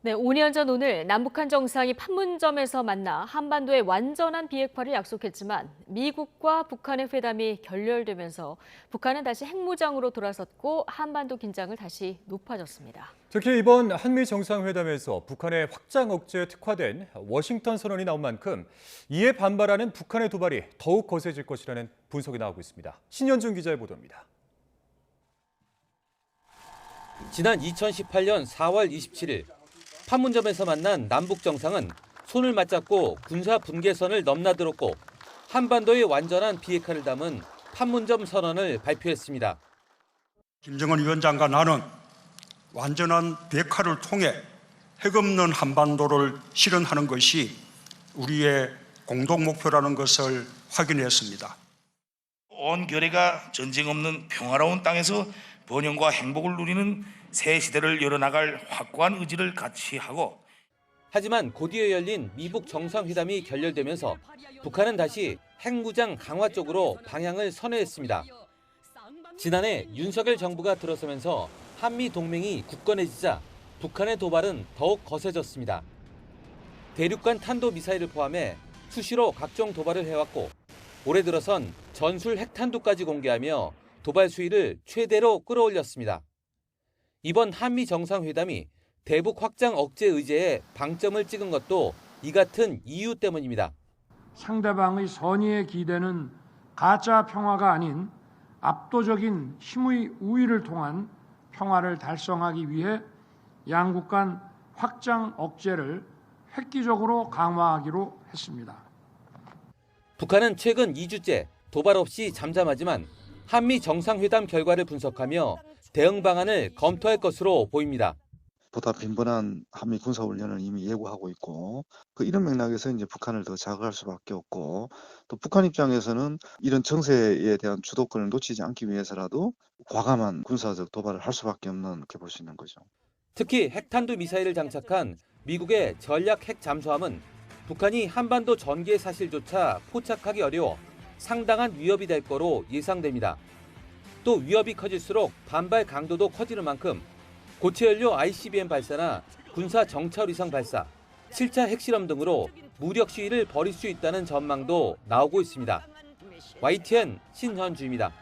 네, 5년 전 오늘 남북한 정상이 판문점에서 만나 한반도의 완전한 비핵화를 약속했지만 미국과 북한의 회담이 결렬되면서 북한은 다시 핵무장으로 돌아섰고 한반도 긴장을 다시 높아졌습니다. 특히 이번 한미 정상회담에서 북한의 확장 억제에 특화된 워싱턴 선언이 나온 만큼 이에 반발하는 북한의 도발이 더욱 거세질 것이라는 분석이 나오고 있습니다. 신현준 기자의 보도입니다. 지난 2018년 4월 27일 판문점에서 만난 남북 정상은 손을 맞잡고 군사 분계선을 넘나들었고 한반도의 완전한 비핵화를 담은 판문점 선언을 발표했습니다. 김정은 위원장과 나는 완전한 비핵화를 통해 핵 없는 한반도를 실현하는 것이 우리의 공동 목표라는 것을 확인했습니다. 온 결의가 전쟁 없는 평화로운 땅에서 번영과 행복을 누리는 새 시대를 열어나갈 확고한 의지를 같이 하고, 하지만 곧이어 열린 미북 정상회담이 결렬되면서 북한은 다시 핵무장 강화 쪽으로 방향을 선회했습니다. 지난해 윤석열 정부가 들어서면서 한미 동맹이 굳건해지자 북한의 도발은 더욱 거세졌습니다. 대륙간 탄도미사일을 포함해 수시로 각종 도발을 해왔고 올해 들어선 전술 핵탄두까지 공개하며 도발 수위를 최대로 끌어올렸습니다. 이번 한미 정상회담이 대북 확장 억제 의제에 방점을 찍은 것도 이 같은 이유 때문입니다. 상대방의 선의에 기대는 가짜 평화가 아닌 압도적인 힘의 우위를 통한 평화를 달성하기 위해 양국 간 확장 억제를 획기적으로 강화하기로 했습니다. 북한은 최근 2주째 도발 없이 잠잠하지만 한미 정상회담 결과를 분석하며 대응 방안을 검토할 것으로 보입니다. 보다 빈번한 한미 군사훈련을 이미 예고하고 있고 이런 맥락에서 이제 북한을 더 자극할 수밖에 없고 또 북한 입장에서는 이런 정세에 대한 주도권을 놓치지 않기 위해서라도 과감한 군사적 도발을 할 수밖에 없는 그렇게 볼 수 있는 거죠. 특히 핵탄두 미사일을 장착한 미국의 전략 핵 잠수함은 북한이 한반도 전개 사실조차 포착하기 어려워 상당한 위협이 될 거로 예상됩니다. 또 위협이 커질수록 반발 강도도 커지는 만큼 고체 연료 ICBM 발사나 군사 정찰 위성 발사, 7차 핵실험 등으로 무력 시위를 벌일 수 있다는 전망도 나오고 있습니다. YTN 신현주입니다.